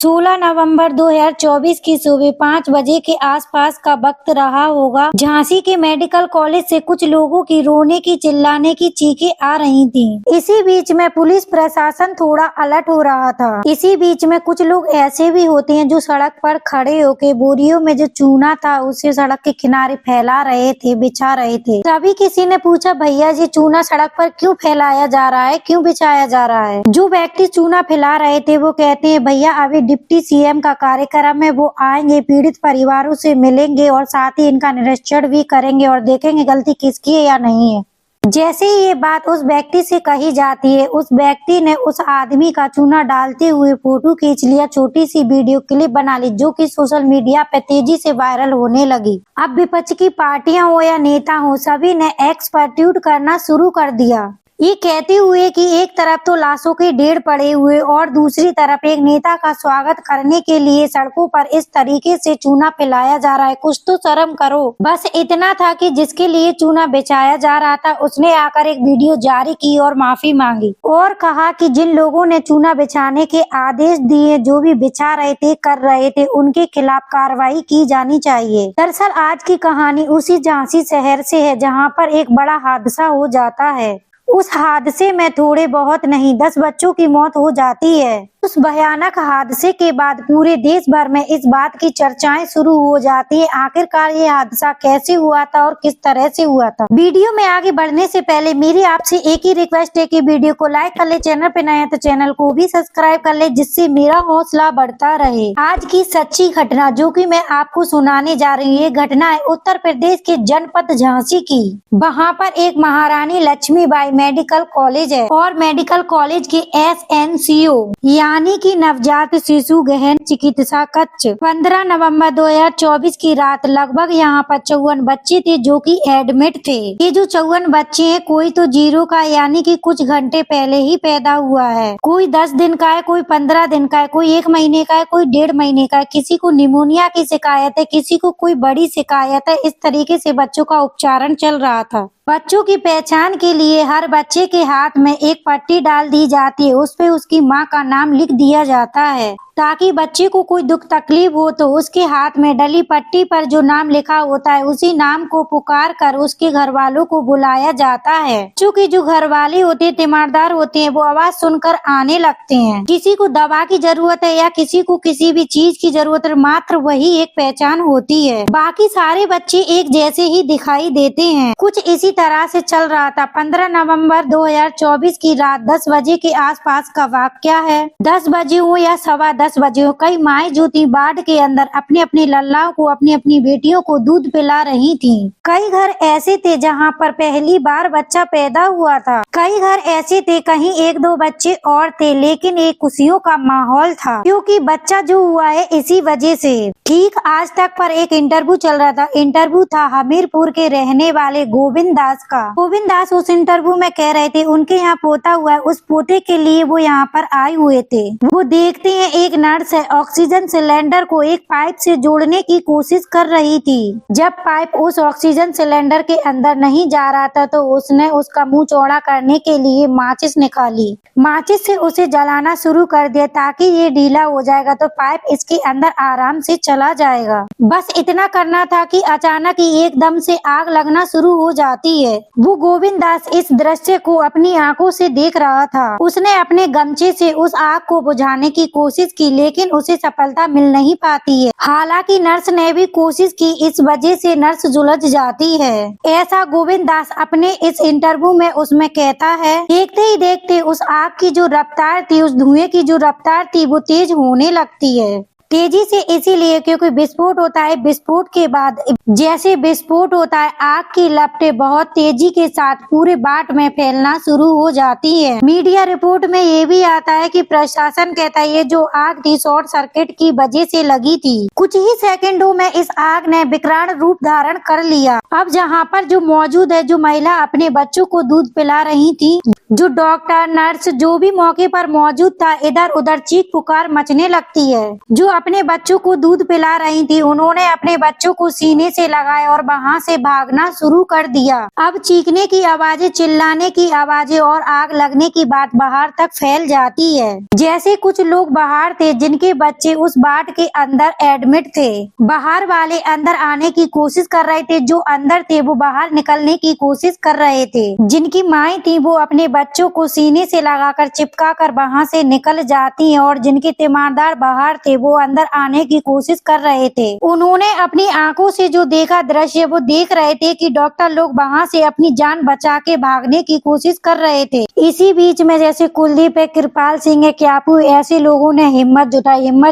16 नवंबर 2024 की सुबह 5 बजे के आसपास का वक्त रहा होगा। झांसी के मेडिकल कॉलेज से कुछ लोगों की रोने की चिल्लाने की चीखें आ रही थीं। इसी बीच में पुलिस प्रशासन थोड़ा अलर्ट हो रहा था। इसी बीच में कुछ लोग ऐसे भी होते हैं जो सड़क पर खड़े होकर बोरियों में जो चूना था उसे सड़क के किनारे फैला रहे थे, बिछा रहे थे। तभी किसी ने पूछा, भैया जी चूना सड़क पर क्यों फैलाया जा रहा है, क्यों बिछाया जा रहा है? जो व्यक्ति चूना फैला रहे थे वो कहते हैं, भैया अभी डिप्टी सीएम का कार्यक्रम है, वो आएंगे, पीड़ित परिवारों से मिलेंगे और साथ ही इनका निरीक्षण भी करेंगे और देखेंगे गलती किसकी है या नहीं है। जैसे ही ये बात उस व्यक्ति से कही जाती है, उस व्यक्ति ने उस आदमी का चूना डालते हुए फोटो खींच लिया, छोटी सी वीडियो क्लिप बना ली जो कि सोशल मीडिया पे तेजी से वायरल होने लगी। अब विपक्ष की पार्टियां हो या नेता हो, सभी ने एक्सपर्ट्यूट करना शुरू कर दिया, ये कहते हुए कि एक तरफ तो लाशों के ढेर पड़े हुए और दूसरी तरफ एक नेता का स्वागत करने के लिए सड़कों पर इस तरीके से चूना फैलाया जा रहा है, कुछ तो शर्म करो। बस इतना था कि जिसके लिए चूना बिछाया जा रहा था उसने आकर एक वीडियो जारी की और माफी मांगी और कहा कि जिन लोगों ने चूना बिछाने के आदेश दिए, जो भी बिछा रहे थे, कर रहे थे, उनके खिलाफ कार्रवाई की जानी चाहिए। दरअसल आज की कहानी उसी झांसी शहर से है जहाँ पर एक बड़ा हादसा हो जाता है। उस हादसे में थोड़े बहुत नहीं 10 बच्चों की मौत हो जाती है। उस भयानक हादसे के बाद पूरे देश भर में इस बात की चर्चाएं शुरू हो जाती है, आखिरकार ये हादसा कैसे हुआ था और किस तरह से हुआ था। वीडियो में आगे बढ़ने से पहले मेरी आपसे एक ही रिक्वेस्ट है कि वीडियो को लाइक कर ले, चैनल पे नया है तो चैनल को भी सब्सक्राइब कर ले, जिससे मेरा हौसला बढ़ता रहे। आज की सच्ची घटना जो कि मैं आपको सुनाने जा रही हूँ, ये घटना है उत्तर प्रदेश के जनपद झांसी की। वहाँ पर एक महारानी लक्ष्मीबाई मेडिकल कॉलेज है और मेडिकल कॉलेज के SNCO यानी कि नवजात शिशु गहन चिकित्सा कक्ष 15 नवंबर 2024 की रात लगभग यहाँ पर 54 बच्चे थे जो कि एडमिट थे। ये जो 54 बच्चे हैं, कोई तो 0 का यानी कि कुछ घंटे पहले ही पैदा हुआ है, कोई 10 दिन का है, कोई 15 दिन का है, कोई 1 महीने का है, कोई 1.5 महीने का है, किसी को निमोनिया की शिकायत है, किसी को कोई बड़ी शिकायत है। इस तरीके से बच्चों का उपचारण चल रहा था। बच्चों की पहचान के लिए हर बच्चे के हाथ में एक पट्टी डाल दी जाती है, उस पे उसकी माँ का नाम लिख दिया जाता है ताकि बच्चे को कोई दुख तकलीफ हो तो उसके हाथ में डली पट्टी पर जो नाम लिखा होता है उसी नाम को पुकार कर उसके घर वालों को बुलाया जाता है। चूँकि जो घर वाले होते हैं तीमारदार होते हैं, वो आवाज सुनकर आने लगते हैं। किसी को दवा की जरूरत है या किसी को किसी भी चीज की जरूरत है, मात्र वही एक पहचान होती है, बाकी सारे बच्चे एक जैसे ही दिखाई देते हैं। कुछ इसी तरह से चल रहा था। 15 नवंबर 2024 की रात 10 बजे के आसपास का वाकया है। 10 बजे हो या 10:15 बजे हो, कई माएं जो थी वार्ड के अंदर अपने अपने लल्लाओं को, अपनी अपनी बेटियों को दूध पिला रही थी। कई घर ऐसे थे जहां पर पहली बार बच्चा पैदा हुआ था, कई घर ऐसे थे कहीं 1-2 बच्चे और थे, लेकिन एक खुशियों का माहौल था क्योंकि बच्चा जो हुआ है इसी वजह से। ठीक आज तक पर एक इंटरव्यू चल रहा था। इंटरव्यू था हमीरपुर के रहने वाले गोविंद दास का। गोविंद दास उस इंटरव्यू में कह रहे थे उनके यहाँ पोता हुआ है, उस पोते के लिए वो यहाँ पर आए हुए थे। वो देखते हैं एक नर्स है ऑक्सीजन सिलेंडर को एक पाइप से जोड़ने की कोशिश कर रही थी। जब पाइप उस ऑक्सीजन सिलेंडर के अंदर नहीं जा रहा था तो उसने उसका मुंह चौड़ा करने के लिए माचिस निकाली, माचिस से उसे जलाना शुरू कर दिया ताकि ये ढीला हो जाएगा तो पाइप इसके अंदर आराम से चला जाएगा। बस इतना करना था कि अचानक ही एकदम से आग लगना शुरू हो जाती है। वो गोविंद दास इस दृश्य को अपनी आंखों से देख रहा था। उसने अपने गमछे से उस आग को बुझाने की कोशिश की, लेकिन उसे सफलता मिल नहीं पाती है। हालांकि नर्स ने भी कोशिश की, इस वजह से नर्स जुलझ जाती है। ऐसा गोविंद दास अपने इस इंटरव्यू में उसमें कहता है। देखते ही देखते उस आग की जो रफ्तार थी, उस धुएं की जो रफ्तार थी वो तेज होने लगती है। तेजी से इसीलिए क्योंकि विस्फोट होता है, विस्फोट के बाद जैसे विस्फोट होता है आग की लपटें बहुत तेजी के साथ पूरे बाट में फैलना शुरू हो जाती है। मीडिया रिपोर्ट में ये भी आता है कि प्रशासन कहता है ये जो आग थी शॉर्ट सर्किट की वजह से लगी थी। कुछ ही सेकंडों में इस आग ने विकराल रूप धारण कर लिया। अब जहाँ पर जो मौजूद है, जो महिला अपने बच्चों को दूध पिला रही थी, जो डॉक्टर नर्स जो भी मौके पर मौजूद था, इधर उधर चीख पुकार मचने लगती है। जो अपने बच्चों को दूध पिला रही थी, उन्होंने अपने बच्चों को सीने से लगाया और वहां से भागना शुरू कर दिया। अब चीखने की आवाजें, चिल्लाने की आवाजें और आग लगने की बात बाहर तक फैल जाती है। जैसे कुछ लोग बाहर थे जिनके बच्चे उस बाट के अंदर एडमिट थे। बाहर वाले अंदर आने की कोशिश कर रहे थे, जो अंदर थे वो बाहर निकलने की कोशिश कर रहे थे। जिनकी माएँ थी वो अपने बच्चों को सीने से लगाकर चिपका कर वहाँ से निकल जाती हैं और जिनके तीमारदार बाहर थे वो अंदर आने की कोशिश कर रहे थे। उन्होंने अपनी आंखों से जो देखा दृश्य, वो देख रहे थे कि डॉक्टर लोग वहाँ से अपनी जान बचा के भागने की कोशिश कर रहे थे। इसी बीच में जैसे कुलदीप है, कृपाल सिंह है, क्यापू, ऐसे लोगों ने हिम्मत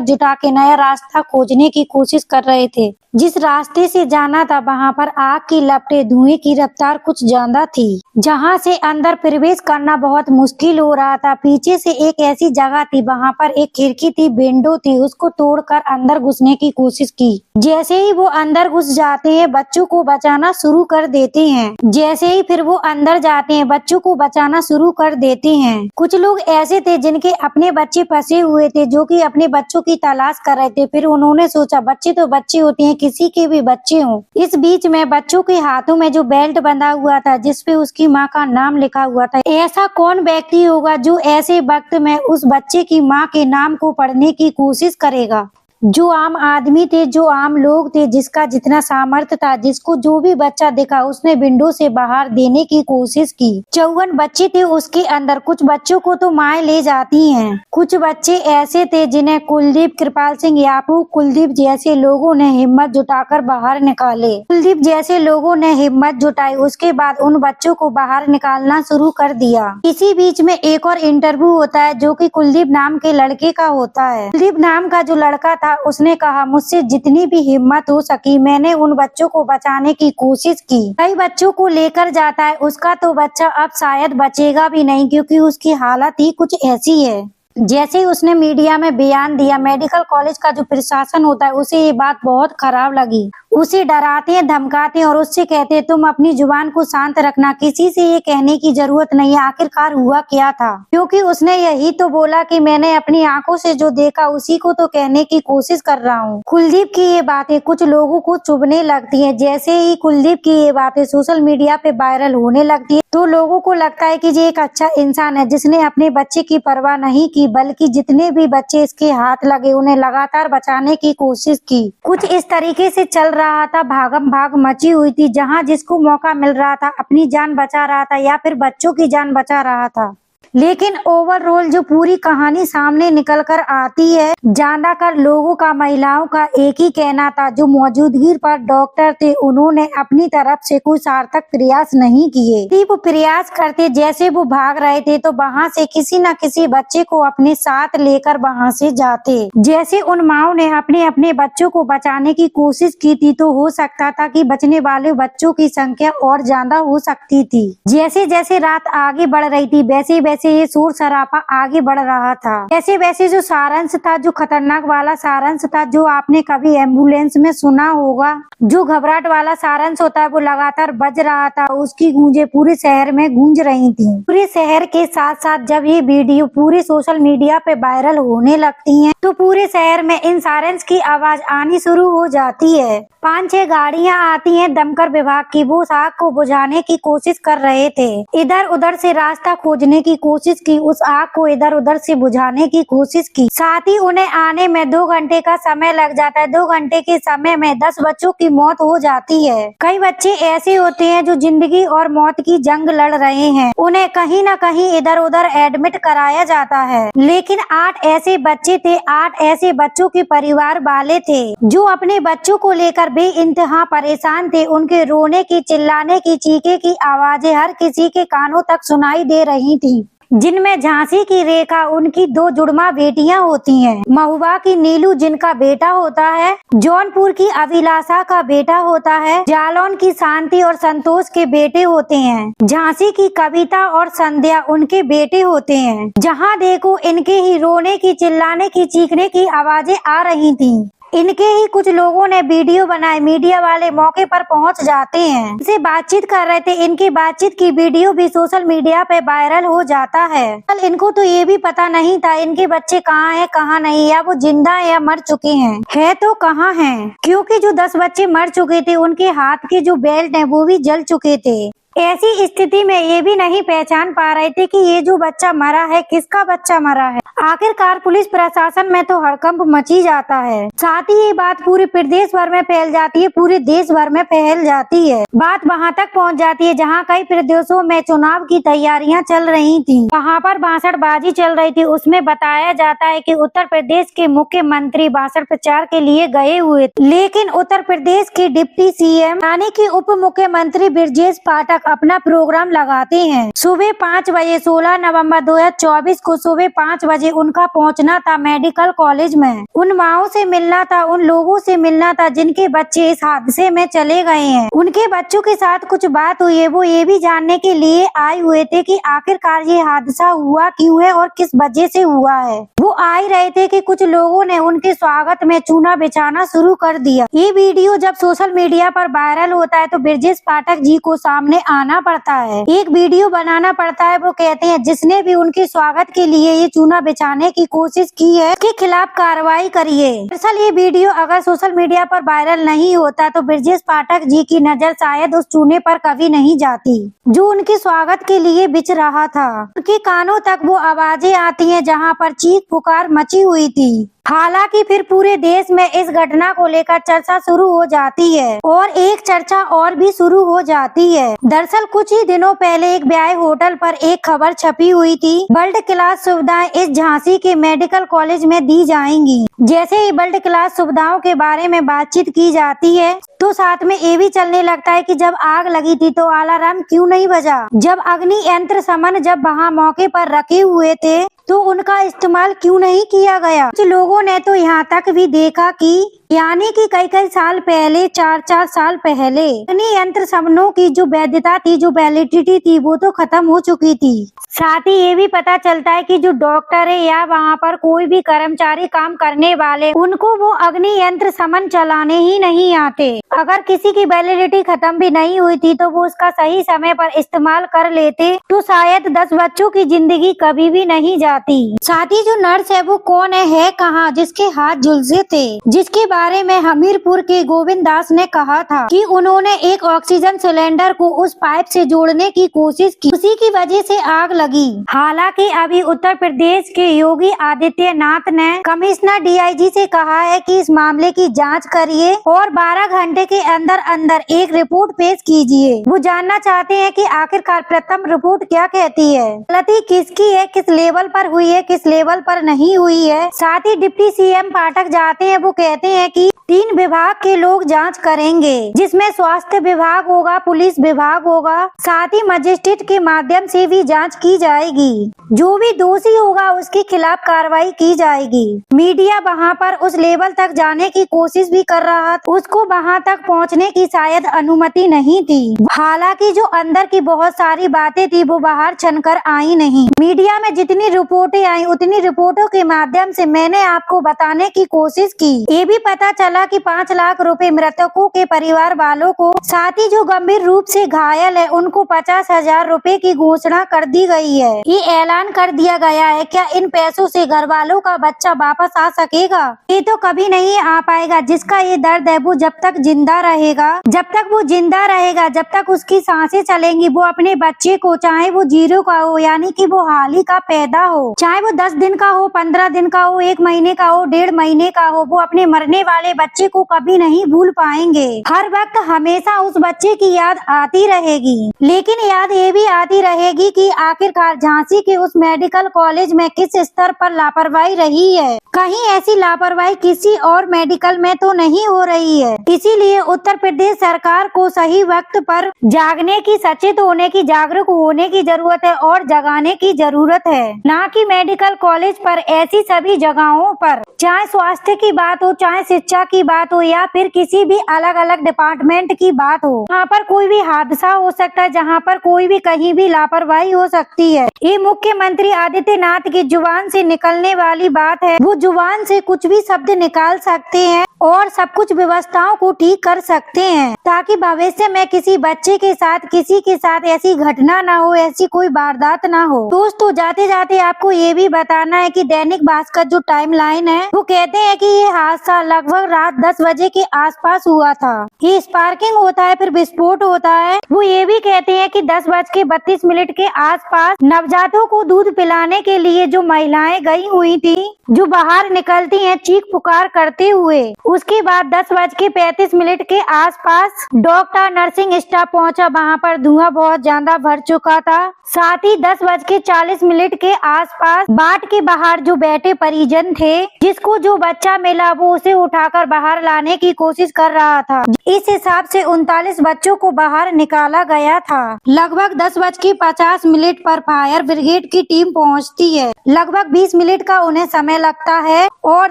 जुटा के नया रास्ता खोजने की कोशिश कर रहे थे। जिस रास्ते से जाना था वहाँ पर आग की लपटें, धुएं की रफ्तार कुछ ज्यादा थी, जहाँ से अंदर प्रवेश करना बहुत मुश्किल हो रहा था। पीछे से एक ऐसी जगह थी, वहाँ पर एक खिड़की थी, विंडो थी, उसको तोड़कर अंदर घुसने की कोशिश की। जैसे ही वो अंदर घुस जाते हैं, बच्चों को बचाना शुरू कर देते हैं। जैसे ही फिर वो अंदर जाते हैं, बच्चों को बचाना शुरू कर देते हैं। कुछ लोग ऐसे थे जिनके अपने बच्चे फंसे हुए थे, जो कि अपने बच्चों की तलाश कर रहे थे। फिर उन्होंने सोचा बच्चे तो बच्चे होते हैं, किसी के भी बच्चे हों। इस बीच में बच्चों के हाथों में जो बेल्ट बंधा हुआ था जिसपे उसकी माँ का नाम लिखा हुआ था, ऐसा कौन व्यक्ति होगा जो ऐसे वक्त में उस बच्चे की माँ के नाम को पढ़ने की कोशिश करेगा। जो आम आदमी थे, जो आम लोग थे, जिसका जितना सामर्थ्य था, जिसको जो भी बच्चा दिखा उसने विंडो से बाहर देने की कोशिश की। 54 बच्चे थे उसके अंदर। कुछ बच्चों को तो माएँ ले जाती हैं, कुछ बच्चे ऐसे थे जिन्हें कुलदीप, कृपाल सिंह, यापू, कुलदीप जैसे लोगों ने हिम्मत जुटाकर बाहर निकाले। कुलदीप जैसे लोगों ने हिम्मत जुटाई, उसके बाद उन बच्चों को बाहर निकालना शुरू कर दिया। इसी बीच में एक और इंटरव्यू होता है जो कि कुलदीप नाम के लड़के का होता है। कुलदीप नाम का जो लड़का था उसने कहा, मुझसे जितनी भी हिम्मत हो सकी मैंने उन बच्चों को बचाने की कोशिश की। कई बच्चों को लेकर जाता है, उसका तो बच्चा अब शायद बचेगा भी नहीं, क्योंकि उसकी हालत ही कुछ ऐसी है। जैसे उसने मीडिया में बयान दिया, मेडिकल कॉलेज का जो प्रशासन होता है उसे ये बात बहुत खराब लगी। उसे डराते हैं, धमकाते हैं और उससे कहते हैं तुम अपनी जुबान को शांत रखना, किसी से ये कहने की जरूरत नहीं है आखिरकार हुआ क्या था। क्योंकि उसने यही तो बोला कि मैंने अपनी आंखों से जो देखा उसी को तो कहने की कोशिश कर रहा हूँ। कुलदीप की ये बातें कुछ लोगों को चुभने लगती है। जैसे ही कुलदीप की ये बातें सोशल मीडिया पे वायरल होने लगती है तो लोगों को लगता है कि ये एक अच्छा इंसान है जिसने अपने बच्चे की परवाह नहीं की, बल्कि जितने भी बच्चे इसके हाथ लगे उन्हें लगातार बचाने की कोशिश की। कुछ इस तरीके से चल रहा था, भागम भाग मची हुई थी, जहां जिसको मौका मिल रहा था अपनी जान बचा रहा था या फिर बच्चों की जान बचा रहा था। लेकिन ओवरऑल जो पूरी कहानी सामने निकल कर आती है, ज्यादातर लोगों का, महिलाओं का एक ही कहना था, जो मौजूदगी पर डॉक्टर थे उन्होंने अपनी तरफ से कोई सार्थक प्रयास नहीं किए। वो प्रयास करते, जैसे वो भाग रहे थे तो वहाँ से किसी न किसी बच्चे को अपने साथ लेकर वहाँ से जाते। जैसे उन माओ ने अपने अपने बच्चों को बचाने की कोशिश की थी तो हो सकता था कि बचने वाले बच्चों की संख्या और ज्यादा हो सकती थी। जैसे जैसे रात आगे बढ़ रही थी वैसे वैसे ये शोर शराबा आगे बढ़ रहा था। वैसे वैसे जो सारंश था, जो खतरनाक वाला सारंश था, जो आपने कभी एम्बुलेंस में सुना होगा, जो घबराहट वाला सारंश होता है, वो लगातार बज रहा था। उसकी गूंजे पूरे शहर में गूंज रही थी। पूरे शहर के साथ साथ जब ये वीडियो पूरे सोशल मीडिया पे वायरल होने लगती है तो पूरे शहर में इन सारंश की आवाज आनी शुरू हो जाती है। 5-6 गाड़ियां आती हैं दमकल विभाग की, वो आग को बुझाने की कोशिश कर रहे थे। इधर उधर से रास्ता खोजने की कोशिश की, उस आग को इधर उधर से बुझाने की कोशिश की। साथ ही उन्हें आने में 2 घंटे का समय लग जाता है। 2 घंटे के समय में 10 बच्चों की मौत हो जाती है। कई बच्चे ऐसे होते हैं जो जिंदगी और मौत की जंग लड़ रहे हैं, उन्हें कहीं न कहीं इधर उधर एडमिट कराया जाता है। लेकिन 8 ऐसे बच्चे थे, 8 ऐसे बच्चों के परिवार वाले थे जो अपने बच्चों को लेकर बेइंतहा परेशान थे। उनके रोने की, चिल्लाने की, चीखे की आवाजें हर किसी के कानों तक सुनाई दे रही थी। जिनमें झांसी की रेखा, उनकी 2 जुड़वा बेटियां होती हैं। महुआ की नीलू जिनका बेटा होता है, जौनपुर की अभिलाषा का बेटा होता है, जालौन की शांति और संतोष के बेटे होते हैं, झांसी की कविता और संध्या उनके बेटे होते हैं। जहां देखो इनके ही रोने की, चिल्लाने की, चीखने की आवाजें आ रही थी। इनके ही कुछ लोगों ने वीडियो बनाए। मीडिया वाले मौके पर पहुंच जाते हैं, इनसे बातचीत कर रहे थे। इनकी बातचीत की वीडियो भी सोशल मीडिया पे वायरल हो जाता है। इनको तो ये भी पता नहीं था इनके बच्चे कहाँ हैं कहाँ नहीं, या वो जिंदा है या मर चुके हैं, है तो कहाँ हैं, क्योंकि जो 10 बच्चे मर चुके थे उनके हाथ के जो बेल्ट हैं वो भी जल चुके थे। ऐसी स्थिति में ये भी नहीं पहचान पा रहे थे कि ये जो बच्चा मरा है किसका बच्चा मरा है। आखिरकार पुलिस प्रशासन में तो हड़कंप मची जाता है। साथ ही ये बात पूरे प्रदेश भर में फैल जाती है, पूरे देश भर में फैल जाती है। बात वहां तक पहुंच जाती है जहां कई प्रदेशों में चुनाव की तैयारियां चल रही थी, वहां पर भाषणबाजी चल रही थी। उसमें बताया जाता है कि उत्तर प्रदेश के मुख्यमंत्री भाषण प्रचार के लिए गए हुए थे, लेकिन उत्तर प्रदेश के डिप्टी सीएम यानी कि उप मुख्यमंत्री ब्रजेश पाठक अपना प्रोग्राम लगाते हैं। सुबह 5 बजे 16 नवंबर 2024 को सुबह 5 बजे उनका पहुंचना था मेडिकल कॉलेज में। उन माओं से मिलना था, उन लोगों से मिलना था जिनके बच्चे इस हादसे में चले गए हैं। उनके बच्चों के साथ कुछ बात हुई है, वो ये भी जानने के लिए आए हुए थे कि आखिरकार ये हादसा हुआ क्यों है और किस वजह से हुआ है। वो आ ही रहे थे कि कुछ लोगों ने उनके स्वागत में चूना बिछाना शुरू कर दिया। ये वीडियो जब सोशल मीडिया पर वायरल होता है तो ब्रजेश पाठक जी को सामने आना पड़ता है, एक वीडियो बनाना पड़ता है। वो कहते हैं जिसने भी उनके स्वागत के लिए ये चूना बिछाने की कोशिश की है उसके खिलाफ कार्रवाई करिए। दरअसल ये वीडियो अगर सोशल मीडिया पर वायरल नहीं होता तो ब्रजेश पाठक जी की नजर शायद उस चूने पर कभी नहीं जाती जो उनके स्वागत के लिए बिछ रहा था। उनके कानों तक वो आवाजें आती हैं जहाँ पर चीख पुकार मची हुई थी। हालांकि फिर पूरे देश में इस घटना को लेकर चर्चा शुरू हो जाती है और एक चर्चा और भी शुरू हो जाती है। दरअसल कुछ ही दिनों पहले एक ब्याह होटल पर एक खबर छपी हुई थी, वर्ल्ड क्लास सुविधाएं इस झांसी के मेडिकल कॉलेज में दी जाएंगी। जैसे ही वर्ल्ड क्लास सुविधाओं के बारे में बातचीत की जाती है तो साथ में ये भी चलने लगता है कि जब आग लगी थी तो अलार्म क्यों नहीं बजा, जब अग्नि यंत्र समन जब वहाँ मौके पर रखे हुए थे तो उनका इस्तेमाल क्यों नहीं किया गया। कुछ लोगों ने तो यहाँ तक भी देखा कि यानी कि कई साल पहले 4 साल पहले अग्नि यंत्र समनों की जो वैधता थी, जो वैलिडिटी थी वो तो खत्म हो चुकी थी। साथ ही ये भी पता चलता है कि जो डॉक्टर है या वहाँ पर कोई भी कर्मचारी काम करने वाले उनको वो अग्नि यंत्र समन चलाने ही नहीं आते। अगर किसी की वैलिडिटी खत्म भी नहीं हुई थी तो वो उसका सही समय पर इस्तेमाल कर लेते तो शायद 10 बच्चों की जिंदगी कभी भी नहीं जाती। साथ ही जो नर्स है वो कौन है कहाँ जिसके हाथ झुलसे थे, जिसके बारे में हमीरपुर के गोविंद दास ने कहा था कि उन्होंने एक ऑक्सीजन सिलेंडर को उस पाइप से जोड़ने की कोशिश की, उसी की वजह से आग लगी। हालांकि अभी उत्तर प्रदेश के योगी आदित्यनाथ ने कमिश्नर डीआईजी से कहा है कि इस मामले की जांच करिए और 12 घंटे के अंदर अंदर एक रिपोर्ट पेश कीजिए। वो जानना चाहते हैं कि आखिरकार प्रथम रिपोर्ट क्या कहती है, गलती किसकी है, किस लेवल पर हुई है, किस लेवल पर नहीं हुई है। साथ ही डिप्टी सीएम पाठक जाते हैं, वो कहते हैं कि 3 विभाग के लोग जांच करेंगे, जिसमें स्वास्थ्य विभाग होगा, पुलिस विभाग होगा, साथ ही मजिस्ट्रेट के माध्यम से भी जांच की जाएगी। जो भी दोषी होगा उसके खिलाफ कार्रवाई की जाएगी। मीडिया वहां पर उस लेवल तक जाने की कोशिश भी कर रहा था, उसको वहां तक पहुंचने की शायद अनुमति नहीं थी। हालांकि जो अंदर की बहुत सारी बातें थी वो बाहर छनकर आई नहीं। मीडिया में जितनी रिपोर्टें आई उतनी रिपोर्टों के माध्यम से मैंने आपको बताने की कोशिश की। ये भी पता चला कि 5 लाख रुपए मृतकों के परिवार वालों को, साथ ही जो गंभीर रूप से घायल है उनको 50,000 रुपए की घोषणा कर दी गई है। ये ऐलान कर दिया गया है। क्या इन पैसों से घर वालों का बच्चा वापस आ सकेगा? ये तो कभी नहीं आ पाएगा। जिसका ये दर्द है वो जब तक जिंदा रहेगा, जब तक वो जिंदा रहेगा, जब तक उसकी सांसें चलेंगी, वो अपने बच्चे को, चाहे वो 0 का हो यानी कि वो हाल ही का पैदा हो, चाहे वो 10 दिन का हो, 15 दिन का हो, 1 महीने का हो, 1.5 महीने का हो, वो अपने मरने वाले बच्चे को कभी नहीं भूल पाएंगे। हर वक्त हमेशा उस बच्चे की याद आती रहेगी, लेकिन याद ये भी आती रहेगी कि आखिरकार झांसी के उस मेडिकल कॉलेज में किस स्तर पर लापरवाही रही है। कहीं ऐसी लापरवाही किसी और मेडिकल में तो नहीं हो रही है। इसीलिए उत्तर प्रदेश सरकार को सही वक्त पर जागने की, सचेत होने की, जागरूक होने की जरूरत है और जगाने की जरूरत है, ना कि मेडिकल कॉलेज पर ऐसी सभी जगहों पर, चाहे स्वास्थ्य की बात हो, चाहे शिक्षा की बात हो या फिर किसी भी अलग अलग डिपार्टमेंट की बात हो, वहाँ पर कोई भी हादसा हो सकता है, जहाँ पर कोई भी कहीं भी लापरवाही हो सकती है। ये मुख्यमंत्री आदित्यनाथ की जुबान से निकलने वाली बात है। वो जुबान से कुछ भी शब्द निकाल सकते हैं और सब कुछ व्यवस्थाओं को ठीक कर सकते हैं, ताकि भविष्य में किसी बच्चे के साथ, किसी के साथ ऐसी घटना ना हो, ऐसी कोई वारदात ना हो। दोस्तों, जाते जाते आपको ये भी बताना है कि दैनिक भास्कर जो टाइमलाइन है वो कहते हैं कि ये हादसा लगभग रात 10 बजे के आसपास हुआ था। ये स्पार्किंग होता है, फिर विस्फोट होता है। वो ये भी कहते हैं कि 10:32 के आसपास नवजातों को दूध पिलाने के लिए जो महिलाएं गई हुई थी, जो बाहर निकलती हैं चीख पुकार करते हुए, उसके बाद 10:35 के आसपास डॉक्टर, नर्सिंग स्टाफ पहुंचा। वहां पर धुआं बहुत ज्यादा भर चुका था। साथ ही 10:40 के आसपास बाट के बाहर जो बैठे परिजन थे, जिसको जो बच्चा मिला वो उसे उठाकर बाहर लाने की कोशिश कर रहा था। इस हिसाब से 39 बच्चों को बाहर निकाला गया था। लगभग 10:50 पर फायर ब्रिगेड की टीम पहुंचती है। लगभग 20 मिनट का उन्हें समय लगता है और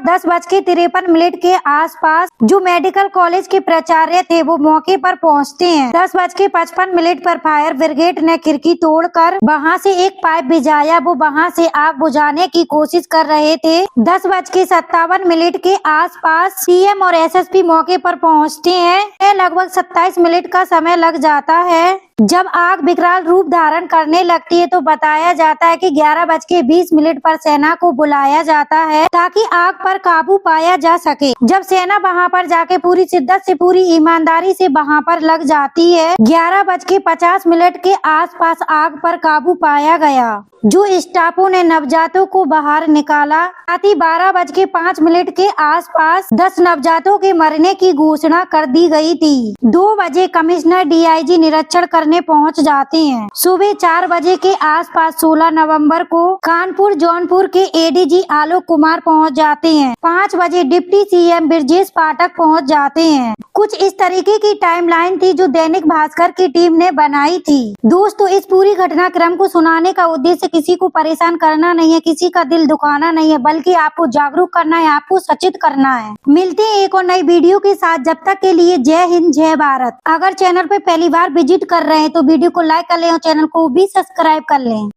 10:53 के आसपास जो मेडिकल कॉलेज के प्राचार्य थे वो मौके पर पहुंचते हैं। 10:55 पर फायर ब्रिगेड ने खिड़की तोड़कर वहां से एक पाइप भिजाया। वो वहां से आग बुझाने की कोशिश कर रहे थे। 10:57 के आसपास सीएम और एसएसपी मौके पर पहुंचते हैं। लगभग 27 मिनट का समय लग जाता है। जब आग विकराल रूप धारण करने लगती है तो बताया जाता है कि 11:20 पर सेना को बुलाया जाता है, ताकि आग पर काबू पाया जा सके। जब सेना वहां पर जाके पूरी शिद्दत से, पूरी ईमानदारी से वहां पर लग जाती है, 11:50 के आसपास आग पर काबू पाया गया। जो स्टाफों ने नवजातों को बाहर निकाला। साथ ही 12:05 के आसपास 10 नवजातों के मरने की घोषणा कर दी गई थी। 2 बजे कमिश्नर डीआईजी निरीक्षण करने पहुंच जाते हैं। सुबह 4 बजे के आसपास 16 नवंबर को कानपुर जौनपुर के एडीजी आलोक कुमार पहुंच जाते हैं। 5 बजे डिप्टी सीएम ब्रजेश पाठक पहुंच जाते हैं। कुछ इस तरीके की टाइमलाइन थी जो दैनिक भास्कर की टीम ने बनाई थी। दोस्तों, इस पूरी घटनाक्रम को सुनाने का उद्देश्य किसी को परेशान करना नहीं है, किसी का दिल दुखाना नहीं है, बल्कि आपको जागरूक करना है, आपको सचेत करना है। मिलते हैं एक और नई वीडियो के साथ। जब तक के लिए जय हिंद, जय भारत। अगर चैनल पे पहली बार विजिट कर रहे हैं तो वीडियो को लाइक कर लें और चैनल को भी सब्सक्राइब कर लें।